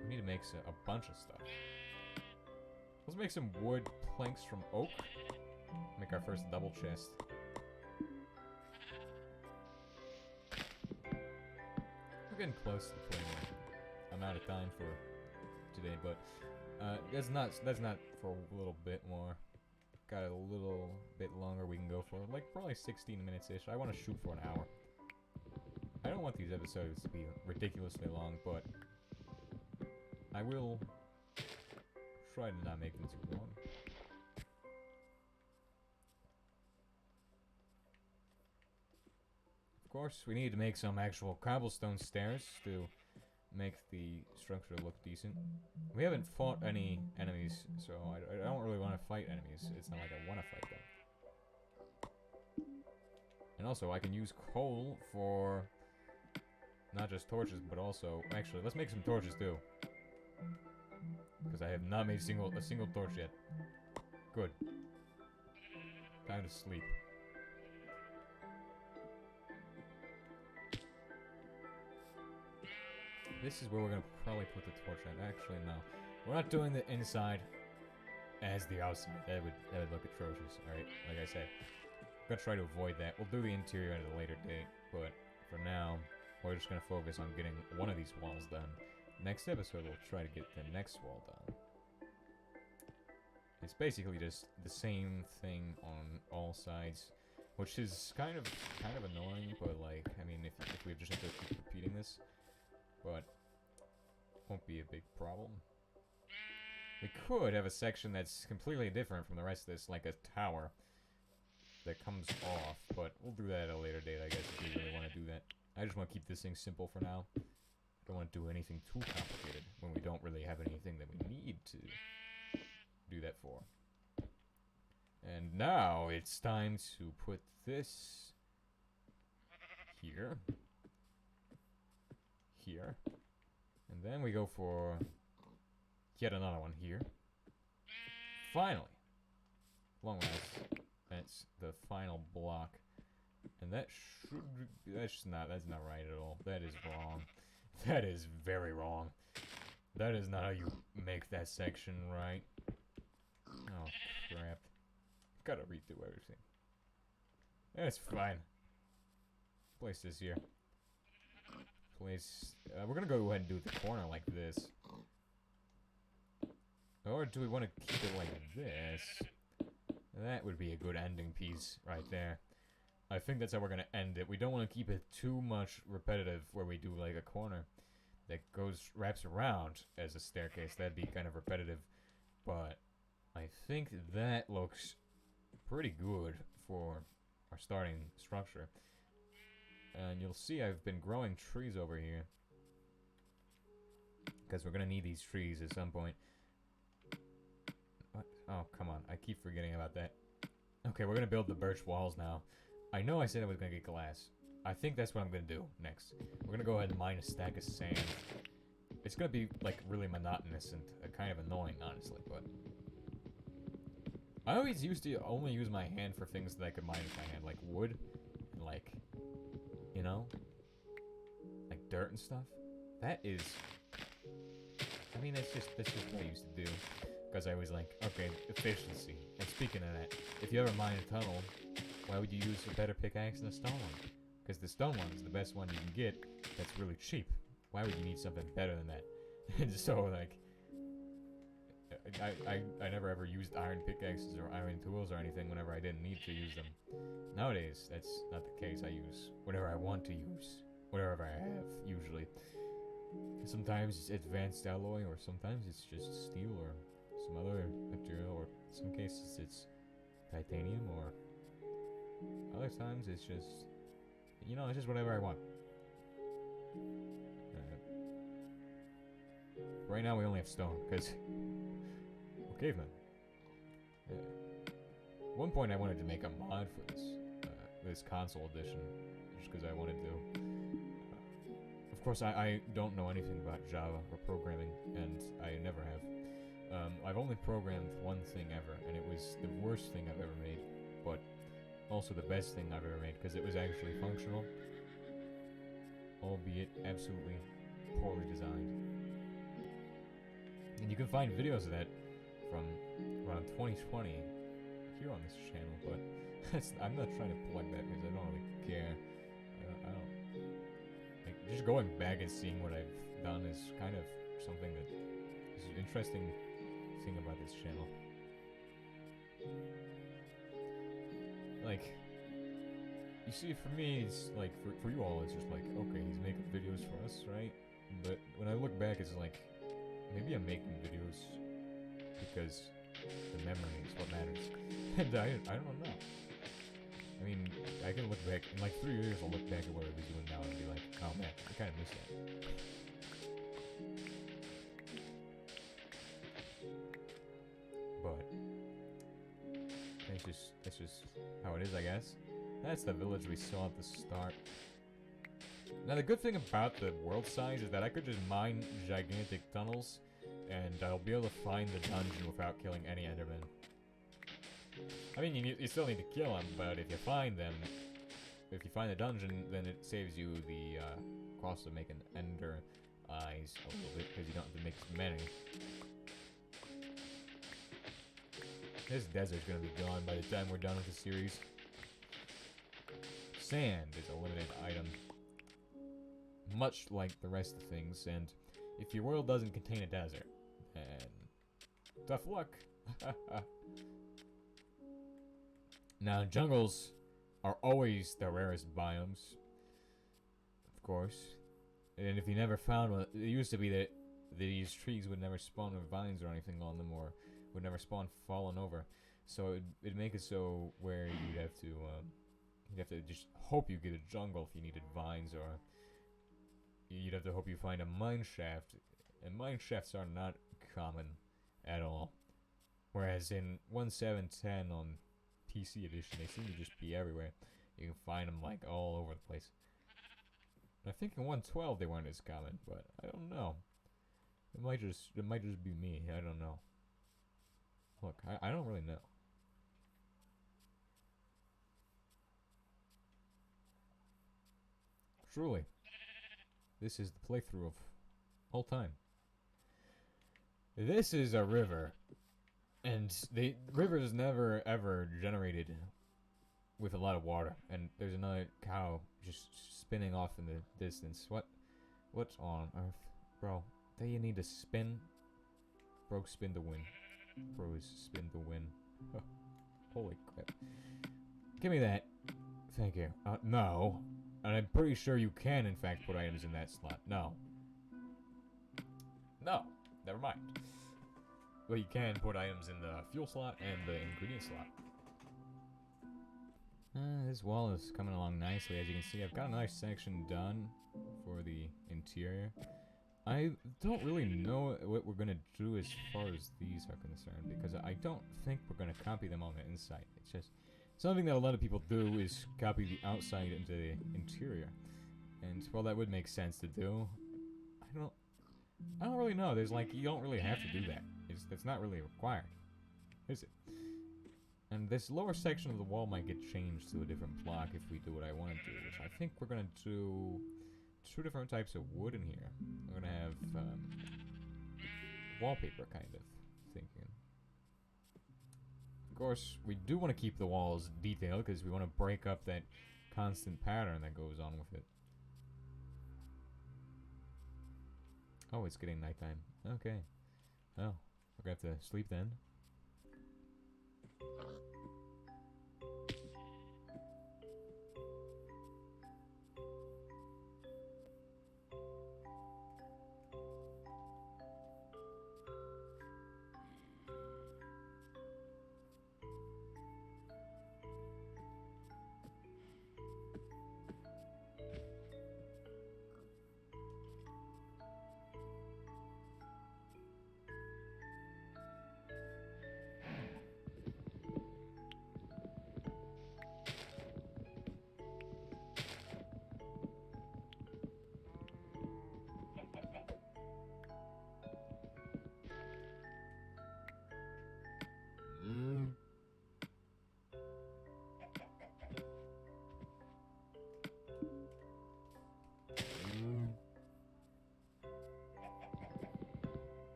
S1: We need to make a bunch of stuff. Let's make some wood planks from oak. Make our first double chest. We're getting close to the amount of time for today, but that's not for a little bit more. Got a little bit longer we can go for, like probably 16 minutes-ish. I want to shoot for an hour. I don't want these episodes to be ridiculously long, but I will try to not make them too long. Of course, we need to make some actual cobblestone stairs to make the structure look decent. We haven't fought any enemies, so I don't really want to fight enemies. It's not like I want to fight them. And also, I can use coal for not just torches, but also... Actually, let's make some torches, too. Because I have not made a single torch yet. Good. Time to sleep. This is where we're gonna probably put the torch at. Actually, no. We're not doing the inside as the outside. That would look atrocious. Alright, like I said. I'm gonna try to avoid that. We'll do the interior at a later date, but for now, we're just gonna focus on getting one of these walls done. Next episode, we'll try to get the next wall done. It's basically just the same thing on all sides, which is kind of annoying, but like, I mean, if we just have to keep repeating this, but won't be a big problem. We could have a section that's completely different from the rest of this, like a tower that comes off, but we'll do that at a later date, I guess, if we really want to do that. I just want to keep this thing simple for now. Don't want to do anything too complicated when we don't really have anything that we need to do that for. And now it's time to put this here, here, and then we go for yet another one here. Finally, long last, that's the final block, and that should, that's not right at all. That is wrong. That is very wrong. That is not how you make that section right. Oh, crap. Gotta redo everything. That's fine. Place this here. Place... we're gonna go ahead and do the corner like this. Or do we want to keep it like this? That would be a good ending piece right there. I think that's how we're gonna end it. We don't want to keep it too much repetitive where we do like a corner that wraps around as a staircase. That'd be kind of repetitive. But I think that looks pretty good for our starting structure. And you'll see I've been growing trees over here, because we're gonna need these trees at some point. What? Oh, come on. I keep forgetting about that. Okay, we're gonna build the birch walls now. I know I said I was gonna get glass. I think that's what I'm gonna do next. We're gonna go ahead and mine a stack of sand. It's gonna be, like, really monotonous and kind of annoying, honestly, but... I always used to only use my hand for things that I could mine with my hand, like wood, and like, you know, like dirt and stuff. That is, I mean, that's just what I used to do, because I was like, okay, efficiency. And speaking of that, if you ever mine a tunnel, why would you use a better pickaxe than a stone one? Because the stone one is the best one you can get that's really cheap. Why would you need something better than that? And so, like, I never ever used iron pickaxes or iron tools or anything whenever I didn't need to use them. Nowadays, that's not the case. I use whatever I want to use, whatever I have, usually. Sometimes it's advanced alloy, or sometimes it's just steel or some other material, or in some cases it's titanium, or other times it's just, you know, it's just whatever I want. Right now we only have stone, because we're cavemen. At one point I wanted to make a mod for this console edition, just because I wanted to. Of course, I don't know anything about Java or programming, and I never have. I've only programmed one thing ever, and it was the worst thing I've ever made, but also the best thing I've ever made, because it was actually functional, albeit absolutely poorly designed. And you can find videos of that from around 2020 here on this channel, but I'm not trying to plug that because I don't really care. I don't like, just going back and seeing what I've done is kind of something that is an interesting thing about this channel. Like, you see, for me, it's like, for you all, it's just like, okay, he's making videos for us, right? But when I look back, it's like, maybe I'm making videos because the memory is what matters. And I don't know. I mean, I can look back, in like 3 years I'll look back at what I was doing now and be like, oh man, I kind of miss that. But, that's just how it is, I guess. That's the village we saw at the start. Now the good thing about the world size is that I could just mine gigantic tunnels and I'll be able to find the dungeon without killing any Endermen. I mean, you still need to kill them, but if you find them, if you find the dungeon, then it saves you the cost of making Ender eyes a little bit, because you don't have to make as many. This desert's gonna be gone by the time we're done with the series. Sand is a limited item, much like the rest of things, and if your world doesn't contain a desert, then tough luck. Now, jungles are always the rarest biomes, of course, and if you never found one, it used to be that these trees would never spawn with vines or anything on them, or would never spawn fallen over, so it'd make it so where you'd have to just hope you get a jungle if you needed vines, or you'd have to hope you find a mine shaft, and mine shafts are not common at all. Whereas in 1.7.10 on PC edition, they seem to just be everywhere. You can find them like all over the place. I think in 1.12 they weren't as common, but I don't know. It might just be me. I don't know. Look, I don't really know. Truly, this is the playthrough of all time. This is a river, and the river is never ever generated with a lot of water. And there's another cow just spinning off in the distance. What's on earth, bro? Do you need to spin? Bro, spin to win. Bros, spin to win. Holy crap! Give me that. Thank you. No. And I'm pretty sure you can, in fact, put items in that slot. No. No. Never mind. But you can put items in the fuel slot and the ingredient slot. This wall is coming along nicely. As you can see, I've got a nice section done for the interior. I don't really know what we're going to do as far as these are concerned, because I don't think we're going to copy them on the inside. It's just something that a lot of people do is copy the outside into the interior. And, well, that would make sense to do. I don't really know. There's like, you don't really have to do that. That's not really required, is it? And this lower section of the wall might get changed to a different block if we do what I want to do, which I think we're going to do 2 different types of wood in here. We're going to have wallpaper, kind of, thinking. Of course, we do want to keep the walls detailed because we want to break up that constant pattern that goes on with it. Oh, it's getting nighttime. Okay. Oh, we're going to have to sleep then.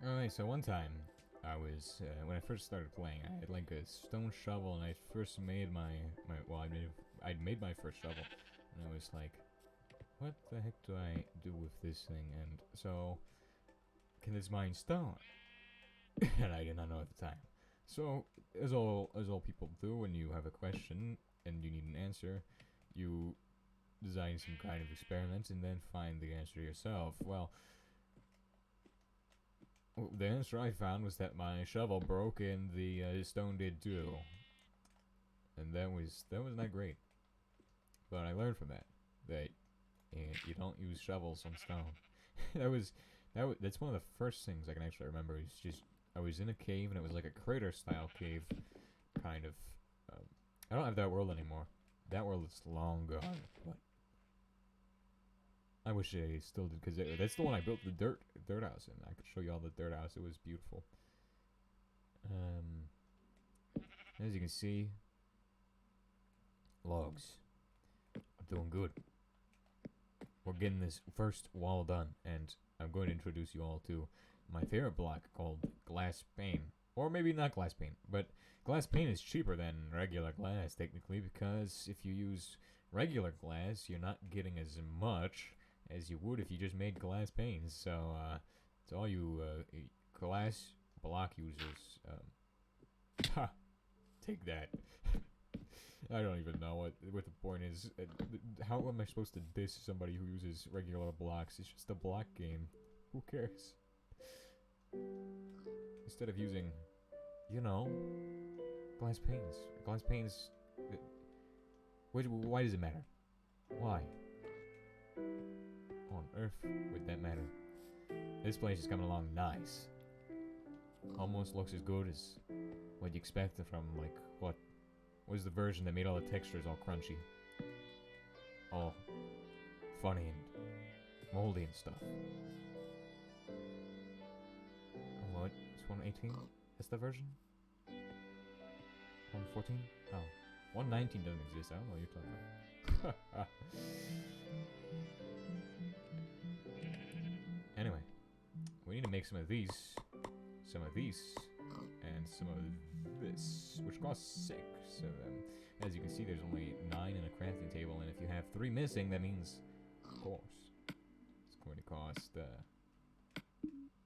S1: Alright, so one time, I was, when I first started playing, I had like a stone shovel, and I first made I'd made my first shovel, and I was like, what the heck do I do with this thing? And so, can this mine stone? And I did not know at the time. So, as all people do when you have a question and you need an answer, you design some kind of experiment and then find the answer yourself. Well, the answer I found was that my shovel broke and the stone did too, and that was not great. But I learned from that you don't use shovels on stone. That's one of the first things I can actually remember. It's just I was in a cave and it was like a crater style cave, kind of. I don't have that world anymore. That world is long gone. But I wish I still did, because that's the one I built the dirt house in. I could show you all the dirt house. It was beautiful. As you can see, logs. I'm doing good. We're getting this first wall done, and I'm going to introduce you all to my favorite block called glass pane. Or maybe not glass pane, but glass pane is cheaper than regular glass, technically, because if you use regular glass, you're not getting as much as you would if you just made glass panes. So, to all you glass block users, take that. I don't even know what the point is. How am I supposed to diss somebody who uses regular blocks? It's just a block game. Who cares? Instead of using, glass panes. Glass panes. Why does it matter? Why? On earth would that matter? This place is coming along nice. Almost looks as good as what you expected from, like, what was the version that made all the textures all crunchy? All funny and moldy and stuff. Oh, what? It's 118? That's the version? 114? Oh. 119 doesn't exist. I don't know what you're talking about. Anyway, we need to make some of these, and some of this, which costs 6 of them. As you can see, there's only 9 in a crafting table, and if you have 3 missing, that means, of course, it's going to cost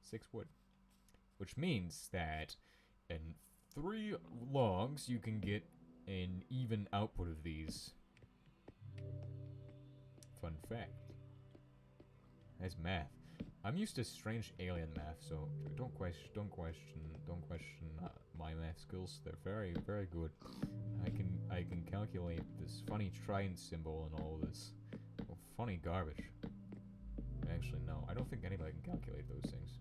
S1: 6 wood. Which means that in 3 logs, you can get an even output of these. Fun fact. That's math. I'm used to strange alien math, so don't question my math skills. They're very, very good. I can calculate this funny trident symbol and all this funny garbage. Actually, no, I don't think anybody can calculate those things.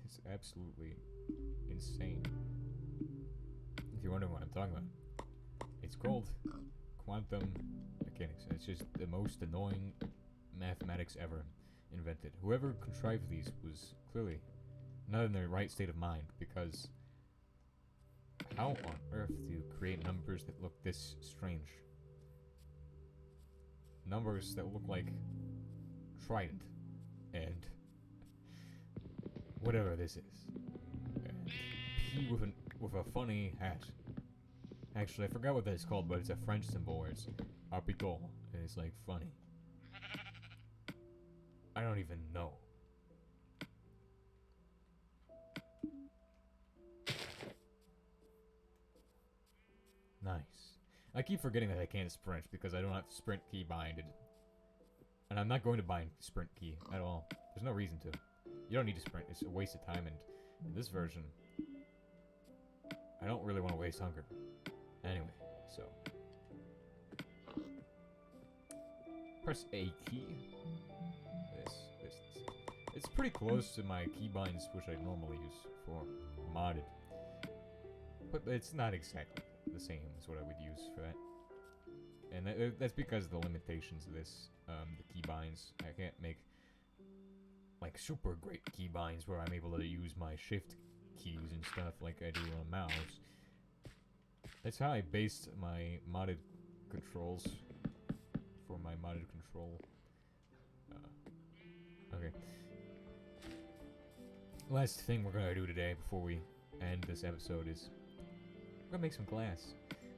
S1: It's absolutely insane. If you're wondering what I'm talking about, it's called quantum mechanics. It's just the most annoying mathematics ever invented. Whoever contrived these was clearly not in their right state of mind, because how on earth do you create numbers that look this strange? Numbers that look like trident and whatever this is. And P with a funny hat. Actually, I forgot what that's called, but it's a French symbol where it's apitol, and it's like funny. I don't even know. Nice. I keep forgetting that I can't sprint because I don't have sprint key binded. And I'm not going to bind sprint key at all. There's no reason to. You don't need to sprint. It's a waste of time, and in this version, I don't really want to waste hunger. Anyway, so press A key. This. It's pretty close to my keybinds, which I normally use for modded. But it's not exactly the same as what I would use for that. And that's because of the limitations of this, the keybinds. I can't make, like, super great keybinds where I'm able to use my shift keys and stuff like I do on a mouse. That's how I based my modded controls for my modded control. Okay. Last thing we're gonna do today before we end this episode is we're gonna make some glass.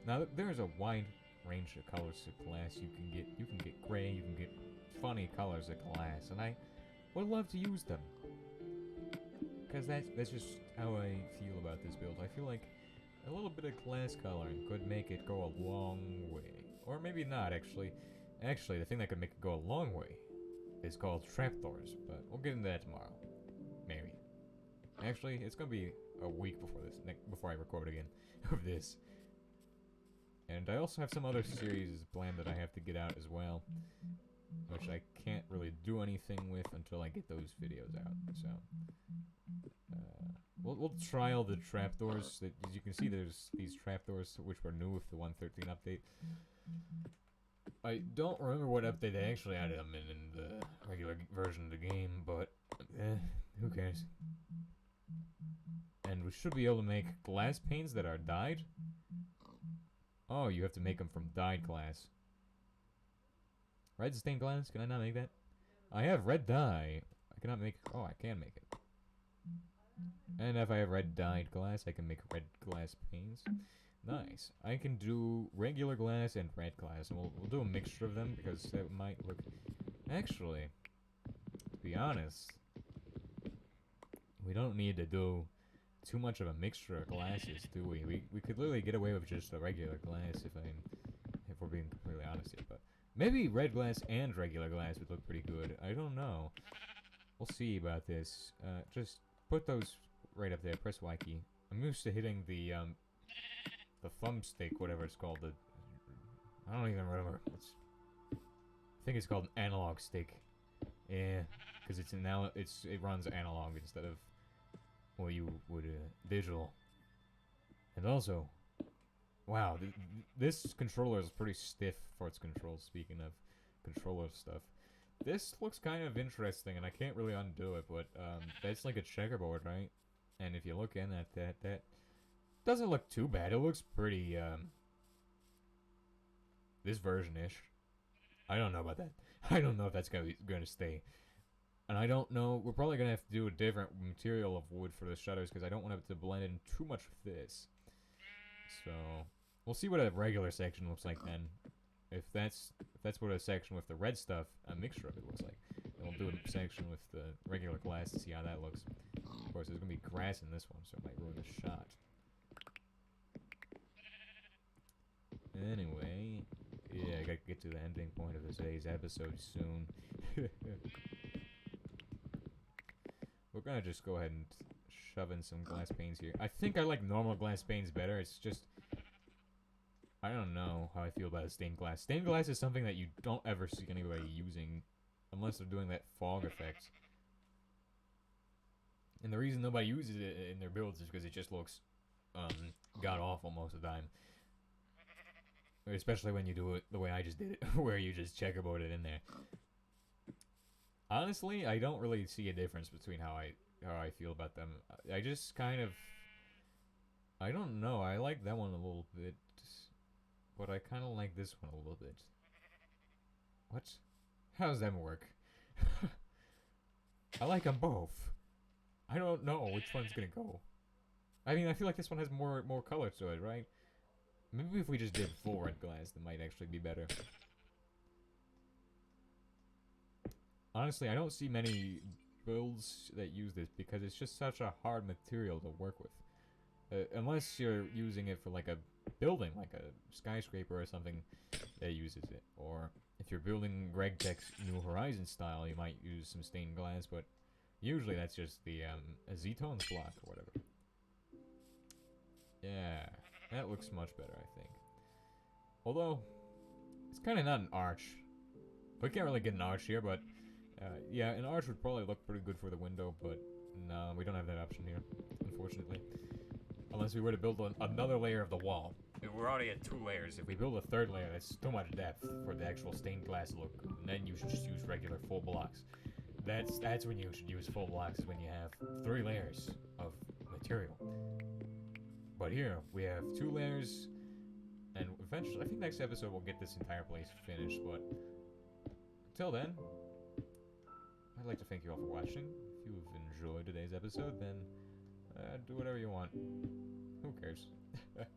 S1: Now there's a wide range of colors of glass you can get. You can get gray, you can get funny colors of glass, and I would love to use them. because that's just how I feel about this build. I feel like a little bit of glass coloring could make it go a long way. Or maybe not, actually. Actually, the thing that could make it go a long way is called trapdoors, but we'll get into that tomorrow. Maybe. Actually, it's gonna be a week before this, before I record again, of this. And I also have some other series planned that I have to get out as well, which I can't really do anything with until I get those videos out, so... We'll trial the trapdoors. As you can see, there's these trapdoors which were new with the 1.13 update. I don't remember what update they actually added them in the regular version of the game, but who cares? And we should be able to make glass panes that are dyed. Oh, you have to make them from dyed glass. Red stained glass? Can I not make that? I have red dye. I cannot make... Oh, I can make it. And if I have red dyed glass, I can make red glass panes. Nice. I can do regular glass and red glass, and we'll do a mixture of them, because that might look... Actually, to be honest, we don't need to do too much of a mixture of glasses, do we? We could literally get away with just a regular glass, if we're being completely honest here, but... Maybe red glass and regular glass would look pretty good. I don't know. We'll see about this. Just put those right up there. Press Y key. I'm used to hitting the thumbstick, whatever it's called. I don't even remember. I think it's called an analog stick. Yeah, because it runs analog instead of, well, you would digital. And also, wow, this controller is pretty stiff for its controls. Speaking of controller stuff, this looks kind of interesting, and I can't really undo it. But that's like a checkerboard, right? And if you look in at that doesn't look too bad. It looks pretty this version-ish. I don't know about that. I don't know if that's gonna stay. And I don't know. We're probably gonna have to do a different material of wood for the shutters because I don't want it to blend in too much with this. So we'll see what a regular section looks like then. If that's what a section with the red stuff, a mixture of it looks like. Then we'll do a section with the regular glass to see how that looks. Of course, there's gonna be grass in this one, so it might ruin the shot. Anyway, yeah, I gotta get to the ending point of today's episode soon. We're gonna just go ahead and shove in some glass panes here. I think I like normal glass panes better. It's just... I don't know how I feel about stained glass. Stained glass is something that you don't ever see anybody using unless they're doing that fog effect. And the reason nobody uses it in their builds is because it just looks god-awful most of the time. Especially when you do it the way I just did it, where you just checkerboard it in there. Honestly, I don't really see a difference between how I feel about them. I just kind of... I don't know, I like that one a little bit. But I kind of like this one a little bit. What? How does that work? I like them both. I don't know which one's gonna go. I mean, I feel like this one has more color to it, right? Maybe if we just did full red glass, that might actually be better. Honestly, I don't see many builds that use this because it's just such a hard material to work with. Unless you're using it for like a building, like a skyscraper or something that uses it. Or if you're building Greg Tech's New Horizons style, you might use some stained glass, but usually that's just the Z-Tones block or whatever. Yeah, that looks much better, I think. Although, it's kind of not an arch. We can't really get an arch here, but yeah, an arch would probably look pretty good for the window, but no, we don't have that option here, unfortunately. Unless we were to build another layer of the wall. We're already at 2 layers. If we build a 3rd layer, that's too much depth for the actual stained glass look. And then you should just use regular full blocks. That's when you should use full blocks, is when you have 3 layers of material. But here, we have 2 layers, and eventually, I think next episode we'll get this entire place finished, but until then, I'd like to thank you all for watching. If you've enjoyed today's episode, then do whatever you want. Who cares?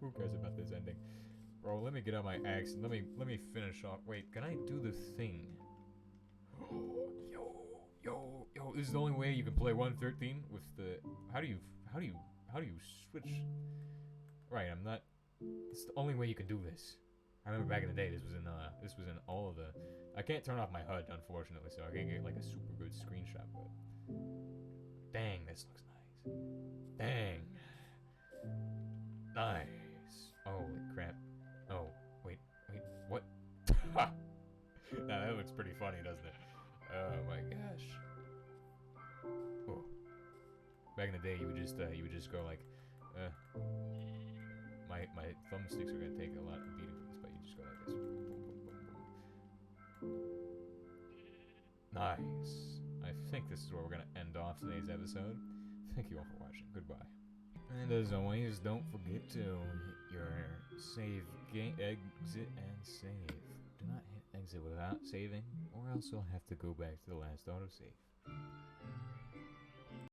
S1: Who cares about this ending? Bro, let me get out my axe and let me finish off. Wait, can I do the thing? Yo, Oh, this is the only way you can play 113 with the. How do you switch? Right, I'm not. It's the only way you can do this. I remember back in the day, this was in all of the. I can't turn off my HUD, unfortunately, so I can't get like a super good screenshot. But dang, this looks nice. Dang, nice. Holy crap. Oh, wait, what? Nah, that looks pretty funny, doesn't it? Oh my gosh. Oh. Back in the day, you would just go like, my thumbsticks are gonna take a lot of beating for this, but you just go like this. Boom, boom, boom, boom, boom. Nice. I think this is where we're gonna end off today's episode. Thank you all for watching. Goodbye. And as always, don't forget to hit your save game, exit, and save. Do not hit exit without saving, or else you'll have to go back to the last autosave.